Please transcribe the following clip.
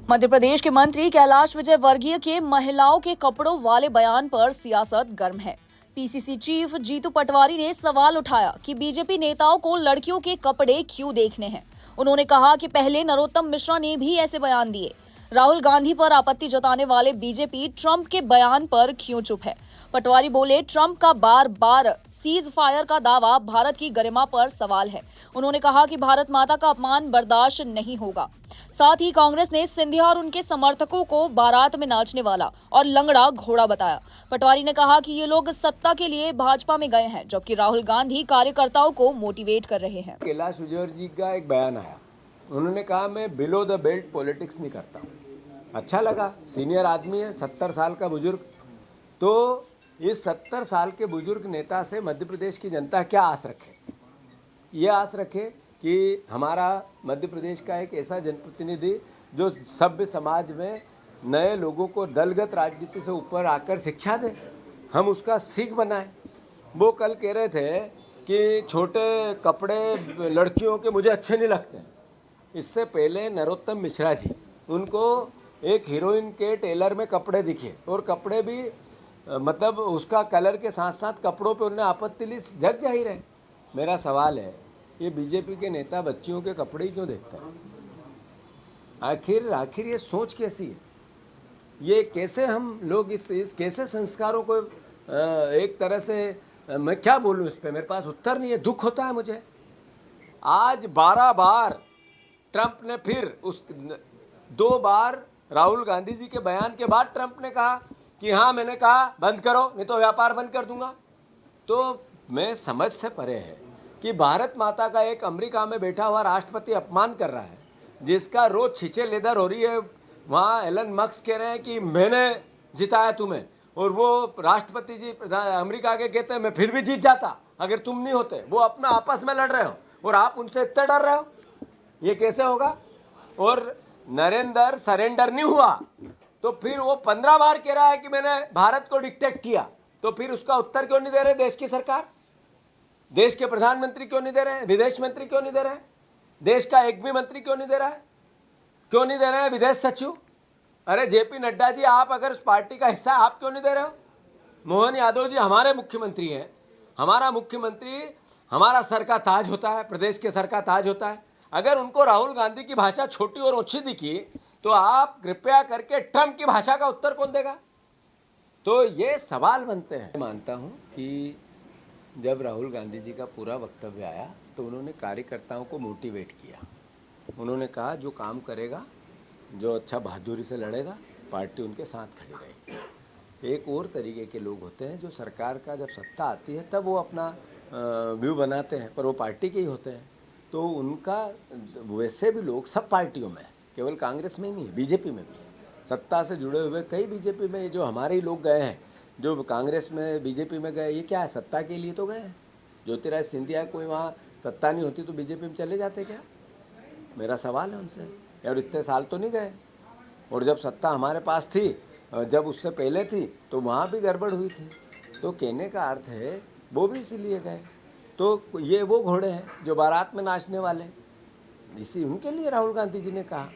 मध्य प्रदेश के मंत्री कैलाश विजयवर्गीय के महिलाओं के कपड़ों वाले बयान पर सियासत गर्म है। पीसीसी चीफ जीतू पटवारी ने सवाल उठाया कि बीजेपी नेताओं को लड़कियों के कपड़े क्यों देखने हैं। उन्होंने कहा कि पहले नरोत्तम मिश्रा ने भी ऐसे बयान दिए। राहुल गांधी पर आपत्ति जताने वाले बीजेपी ट्रंप के बयान पर क्यों चुप है। पटवारी बोले, ट्रंप का बार बार सीज फायर का दावा भारत की गरिमा पर सवाल है। उन्होंने कहा कि भारत माता का अपमान बर्दाश्त नहीं होगा। साथ ही कांग्रेस ने सिंधिया और उनके समर्थकों को बारात में नाचने वाला और लंगड़ा घोड़ा बताया। पटवारी ने कहा कि ये लोग सत्ता के लिए भाजपा में गए हैं, जबकि राहुल गांधी कार्यकर्ताओं को मोटिवेट कर रहे हैं। कैलाश विजयवर्गीय का एक बयान आया, उन्होंने कहा मैं बिलो द बेल्ट पॉलिटिक्स नहीं करता हूँ। अच्छा लगा, सीनियर आदमी है, 70 साल का बुजुर्ग। तो इस 70 साल के बुजुर्ग नेता से मध्य प्रदेश की जनता क्या आस रखे? ये आस रखे कि हमारा मध्य प्रदेश का एक ऐसा जनप्रतिनिधि जो सभ्य समाज में नए लोगों को दलगत राजनीति से ऊपर आकर शिक्षा दे, हम उसका सीख बनाएं। वो कल कह रहे थे कि छोटे कपड़े लड़कियों के मुझे अच्छे नहीं लगते। इससे पहले नरोत्तम मिश्रा जी, उनको एक हीरोइन के टेलर में कपड़े दिखे और कपड़े भी मतलब उसका कलर के साथ साथ कपड़ों पे उन्होंने आपत्ति ली, जग जाहिर है। मेरा सवाल है, ये बीजेपी के नेता बच्चियों के कपड़े ही क्यों देखते हैं? आखिर ये सोच कैसी है? ये कैसे हम लोग इस कैसे संस्कारों को एक तरह से, मैं क्या बोलूँ इस पे, मेरे पास उत्तर नहीं है। दुख होता है मुझे। आज 12 बार ट्रंप ने फिर 2 बार राहुल गांधी जी के बयान के बाद ट्रंप ने कहा कि हाँ, मैंने कहा बंद करो नहीं तो व्यापार बंद कर दूंगा। तो मैं समझ से परे है कि भारत माता का एक अमेरिका में बैठा हुआ राष्ट्रपति अपमान कर रहा है, जिसका रोज छींचे लेदर हो रही है। वहाँ एलन मस्क कह रहे हैं कि मैंने जिताया तुम्हें, और वो राष्ट्रपति जी अमेरिका के कहते हैं मैं फिर भी जीत जाता अगर तुम नहीं होते। वो अपना आपस में लड़ रहे हो और आप उनसे इतना डर रहे हो, ये कैसे होगा? और नरेंद्र सरेंडर नहीं हुआ तो फिर वो 15 बार कह रहा है कि मैंने भारत को डिक्टेट किया, तो फिर उसका उत्तर क्यों नहीं दे रहे देश की सरकार? देश के प्रधानमंत्री क्यों नहीं दे रहे हैं? विदेश मंत्री क्यों नहीं दे रहे हैं? देश का एक भी मंत्री क्यों नहीं दे रहा है? क्यों नहीं दे रहे हैं विदेश सचिव? अरे जेपी नड्डा जी, आप अगर उस पार्टी का हिस्सा, आप क्यों नहीं दे रहे हो? मोहन यादव जी हमारे मुख्यमंत्री हैं। हमारा मुख्यमंत्री हमारा सर का ताज होता है, प्रदेश के सर का ताज होता है। अगर उनको राहुल गांधी की भाषा छोटी और ओछी दिखी तो आप कृपया करके ट्रंप की भाषा का उत्तर कौन देगा? तो ये सवाल बनते हैं। मानता हूं कि जब राहुल गांधी जी का पूरा वक्तव्य आया तो उन्होंने कार्यकर्ताओं को मोटिवेट किया। उन्होंने कहा जो काम करेगा, जो अच्छा बहादुरी से लड़ेगा, पार्टी उनके साथ खड़ी रहेगी। एक और तरीके के लोग होते हैं जो सरकार का जब सत्ता आती है तब वो अपना व्यू बनाते हैं, पर वो पार्टी के ही होते हैं। तो उनका वैसे भी लोग सब पार्टियों में, केवल कांग्रेस में ही नहीं, बीजेपी में भी सत्ता से जुड़े हुए कई बीजेपी में जो हमारे ही लोग गए हैं, जो कांग्रेस में बीजेपी में गए, ये क्या है? सत्ता के लिए तो गए हैं। ज्योतिरादित्य सिंधिया कोई वहाँ सत्ता नहीं होती तो बीजेपी में चले जाते क्या? मेरा सवाल है उनसे। यार इतने साल तो नहीं गए, और जब सत्ता हमारे पास थी, जब उससे पहले थी, तो वहाँ भी गड़बड़ हुई थी। तो कहने का अर्थ है वो भी इसीलिए गए। तो ये वो घोड़े हैं जो बारात में नाचने वाले, इसी उनके लिए राहुल गांधी जी ने कहा